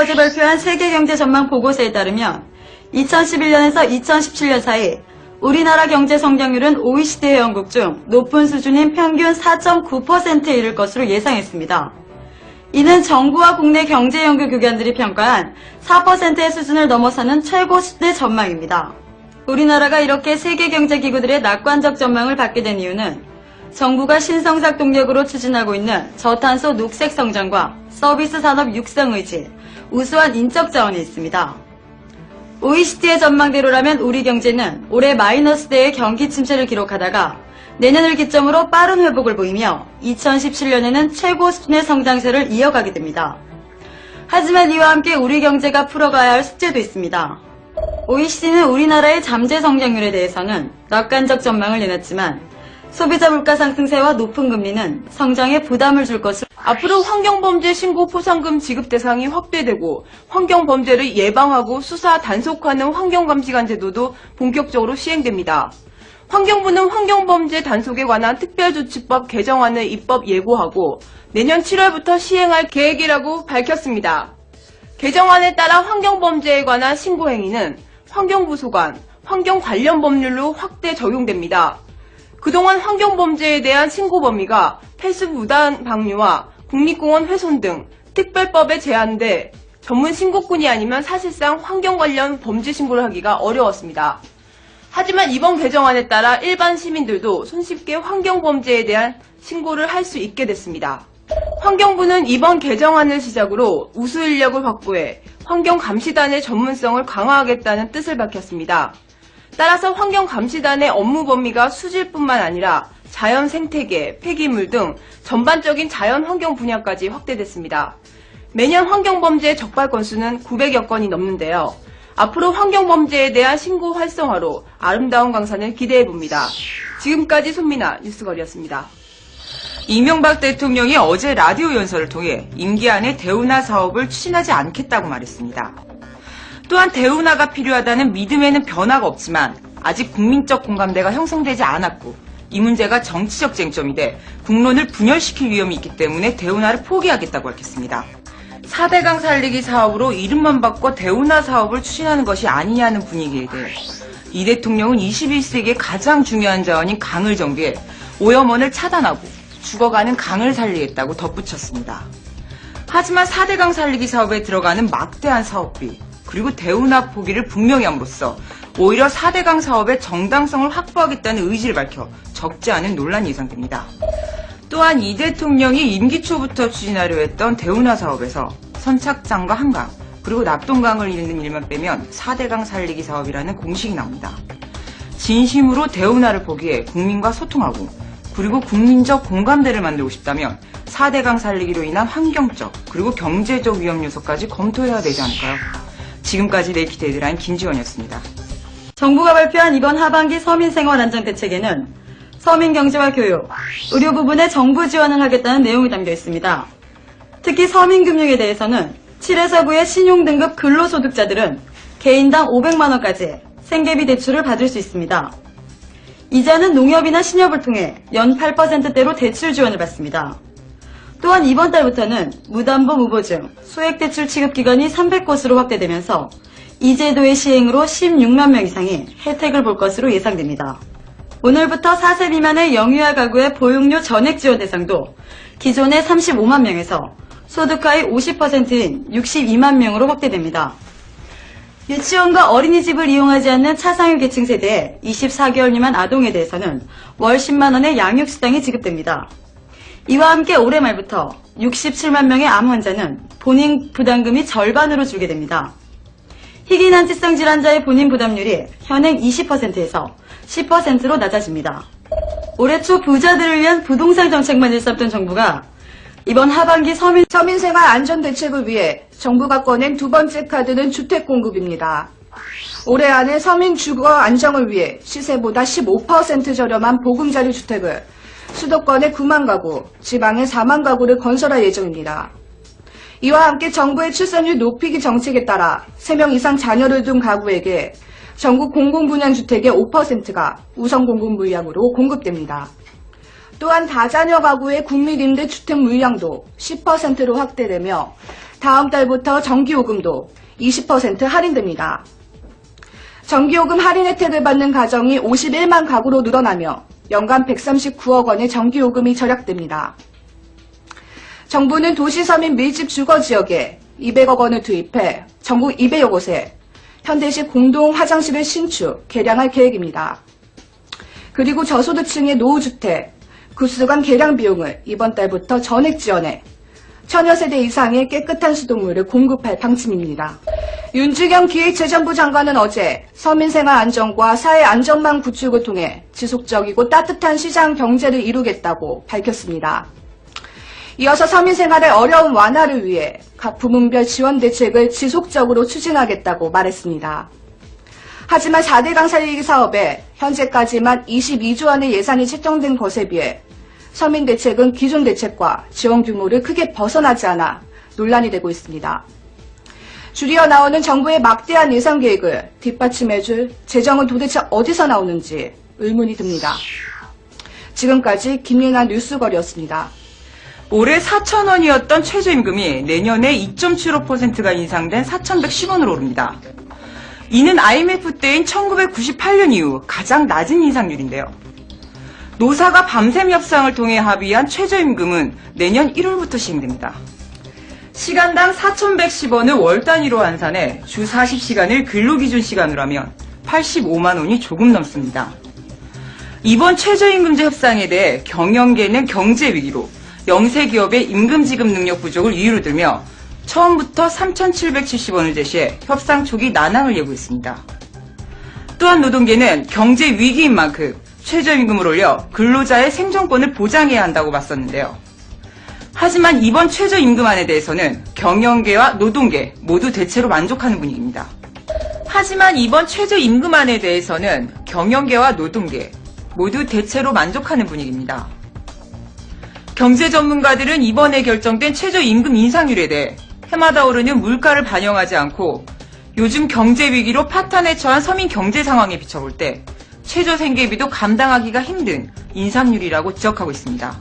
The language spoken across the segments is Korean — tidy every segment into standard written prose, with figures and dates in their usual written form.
정부가 어제 발표한 세계경제 전망 보고서에 따르면 2011년에서 2017년 사이 우리나라 경제 성장률은 OECD 회원국 중 높은 수준인 평균 4.9%에 이를 것으로 예상했습니다. 이는 정부와 국내 경제연구기관들이 평가한 4%의 수준을 넘어서는 최고 수준의 전망입니다. 우리나라가 이렇게 세계경제기구들의 낙관적 전망을 받게 된 이유는 정부가 신성장 동력으로 추진하고 있는 저탄소 녹색 성장과 서비스 산업 육성 의지, 우수한 인적 자원이 있습니다. OECD의 전망대로라면 우리 경제는 올해 마이너스대의 경기 침체를 기록하다가 내년을 기점으로 빠른 회복을 보이며 2017년에는 최고 수준의 성장세를 이어가게 됩니다. 하지만 이와 함께 우리 경제가 풀어가야 할 숙제도 있습니다. OECD는 우리나라의 잠재 성장률에 대해서는 낙관적 전망을 내놨지만 소비자 물가 상승세와 높은 금리는 성장에 부담을 줄 것으로 앞으로 환경범죄 신고 포상금 지급 대상이 확대되고 환경범죄를 예방하고 수사 단속하는 환경감시관 제도도 본격적으로 시행됩니다. 환경부는 환경범죄 단속에 관한 특별조치법 개정안을 입법 예고하고 내년 7월부터 시행할 계획이라고 밝혔습니다. 개정안에 따라 환경범죄에 관한 신고행위는 환경부 소관, 환경 관련 법률로 확대 적용됩니다. 그동안 환경범죄에 대한 신고 범위가 폐수 무단 방류와 국립공원 훼손 등 특별법에 제한돼 전문 신고꾼이 아니면 사실상 환경 관련 범죄 신고를 하기가 어려웠습니다. 하지만 이번 개정안에 따라 일반 시민들도 손쉽게 환경범죄에 대한 신고를 할 수 있게 됐습니다. 환경부는 이번 개정안을 시작으로 우수 인력을 확보해 환경감시단의 전문성을 강화하겠다는 뜻을 밝혔습니다. 따라서 환경감시단의 업무 범위가 수질뿐만 아니라 자연 생태계, 폐기물 등 전반적인 자연 환경 분야까지 확대됐습니다. 매년 환경범죄 적발 건수는 900여 건이 넘는데요. 앞으로 환경범죄에 대한 신고 활성화로 아름다운 강산을 기대해봅니다. 지금까지 손민아 뉴스거리였습니다. 이명박 대통령이 어제 라디오 연설을 통해 임기 안에 대운하 사업을 추진하지 않겠다고 말했습니다. 또한 대운하가 필요하다는 믿음에는 변화가 없지만 아직 국민적 공감대가 형성되지 않았고 이 문제가 정치적 쟁점이 돼 국론을 분열시킬 위험이 있기 때문에 대운하를 포기하겠다고 밝혔습니다. 4대강 살리기 사업으로 이름만 바꿔 대운하 사업을 추진하는 것이 아니냐는 분위기에 대해 이 대통령은 21세기의 가장 중요한 자원인 강을 정비해 오염원을 차단하고 죽어가는 강을 살리겠다고 덧붙였습니다. 하지만 4대강 살리기 사업에 들어가는 막대한 사업비 그리고 대운하 포기를 분명히 함으로써 오히려 4대강 사업의 정당성을 확보하겠다는 의지를 밝혀 적지 않은 논란이 예상됩니다. 또한 이 대통령이 임기 초부터 추진하려 했던 대운하 사업에서 선착장과 한강 그리고 납동강을 잇는 일만 빼면 4대강 살리기 사업이라는 공식이 나옵니다. 진심으로 대운하를 포기해 국민과 소통하고 그리고 국민적 공감대를 만들고 싶다면 4대강 살리기로 인한 환경적 그리고 경제적 위험 요소까지 검토해야 되지 않을까요? 지금까지 네이키드 헤드라인 김지원이었습니다. 정부가 발표한 이번 하반기 서민생활안정대책에는 서민경제와 교육, 의료 부분에 정부 지원을 하겠다는 내용이 담겨 있습니다. 특히 서민금융에 대해서는 7에서 9의 신용등급 근로소득자들은 개인당 500만 원까지 생계비 대출을 받을 수 있습니다. 이자는 농협이나 신협을 통해 연 8%대로 대출 지원을 받습니다. 또한 이번 달부터는 무담보 무보증, 소액대출 취급기간이 300곳으로 확대되면서 이 제도의 시행으로 16만 명 이상이 혜택을 볼 것으로 예상됩니다. 오늘부터 4세 미만의 영유아 가구의 보육료 전액 지원 대상도 기존의 35만 명에서 소득하위 50%인 62만 명으로 확대됩니다. 유치원과 어린이집을 이용하지 않는 차상위 계층 세대의 24개월 미만 아동에 대해서는 월 10만 원의 양육수당이 지급됩니다. 이와 함께 올해 말부터 67만 명의 암 환자는 본인 부담금이 절반으로 줄게 됩니다. 희귀난치성 질환자의 본인 부담률이 현행 20%에서 10%로 낮아집니다. 올해 초 부자들을 위한 부동산 정책만 일삼던 정부가 이번 하반기 서민생활 안전대책을 위해 정부가 꺼낸 두 번째 카드는 주택 공급입니다. 올해 안에 서민 주거 안정을 위해 시세보다 15% 저렴한 보금자리 주택을 수도권에 9만 가구, 지방에 4만 가구를 건설할 예정입니다. 이와 함께 정부의 출산율 높이기 정책에 따라 3명 이상 자녀를 둔 가구에게 전국 공공분양주택의 5%가 우선 공급 물량으로 공급됩니다. 또한 다자녀 가구의 국민임대주택 물량도 10%로 확대되며 다음 달부터 전기요금도 20% 할인됩니다. 전기요금 할인 혜택을 받는 가정이 51만 가구로 늘어나며 연간 139억 원의 전기요금이 절약됩니다. 정부는 도시 서민 밀집 주거 지역에 200억 원을 투입해 전국 200여 곳에 현대식 공동 화장실을 신축, 개량할 계획입니다. 그리고 저소득층의 노후주택, 구수관 개량 비용을 이번 달부터 전액 지원해 처녀 세대 이상의 깨끗한 수돗물을 공급할 방침입니다. 윤주경 기획재정부 장관은 어제 서민생활 안정과 사회 안전망 구축을 통해 지속적이고 따뜻한 시장 경제를 이루겠다고 밝혔습니다. 이어서 서민생활의 어려움 완화를 위해 각 부문별 지원 대책을 지속적으로 추진하겠다고 말했습니다. 하지만 4대강 살리기 사업에 현재까지만 22조 원의 예산이 책정된 것에 비해 서민 대책은 기존 대책과 지원 규모를 크게 벗어나지 않아 논란이 되고 있습니다. 줄이어 나오는 정부의 막대한 예산 계획을 뒷받침해줄 재정은 도대체 어디서 나오는지 의문이 듭니다. 지금까지 김예나 뉴스거리였습니다. 올해 4,000원이었던 최저임금이 내년에 2.75%가 인상된 4,110원으로 오릅니다. 이는 IMF 때인 1998년 이후 가장 낮은 인상률인데요. 노사가 밤샘 협상을 통해 합의한 최저임금은 내년 1월부터 시행됩니다. 시간당 4,110원을 월 단위로 환산해 주 40시간을 근로기준 시간으로 하면 85만 원이 조금 넘습니다. 이번 최저임금제 협상에 대해 경영계는 경제 위기로 영세기업의 임금 지급 능력 부족을 이유로 들며 처음부터 3,770원을 제시해 협상 초기 난항을 예고했습니다. 또한 노동계는 경제 위기인 만큼 최저임금을 올려 근로자의 생존권을 보장해야 한다고 맞섰는데요. 하지만 이번 최저임금안에 대해서는 경영계와 노동계 모두 대체로 만족하는 분위기입니다. 하지만 이번 최저임금안에 대해서는 경영계와 노동계 모두 대체로 만족하는 분위기입니다. 경제 전문가들은 이번에 결정된 최저임금 인상률에 대해 해마다 오르는 물가를 반영하지 않고 요즘 경제 위기로 파탄에 처한 서민 경제 상황에 비춰볼 때 최저 생계비도 감당하기가 힘든 인상률이라고 지적하고 있습니다.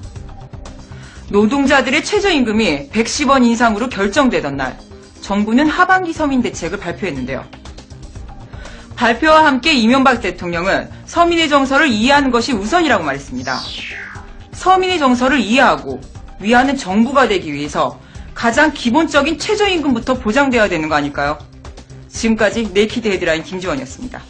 노동자들의 최저임금이 110원 인상으로 결정되던 날 정부는 하반기 서민 대책을 발표했는데요. 발표와 함께 이명박 대통령은 서민의 정서를 이해하는 것이 우선이라고 말했습니다. 서민의 정서를 이해하고 위하는 정부가 되기 위해서 가장 기본적인 최저임금부터 보장되어야 되는 거 아닐까요? 지금까지 네이키드 헤드라인 김지원이었습니다.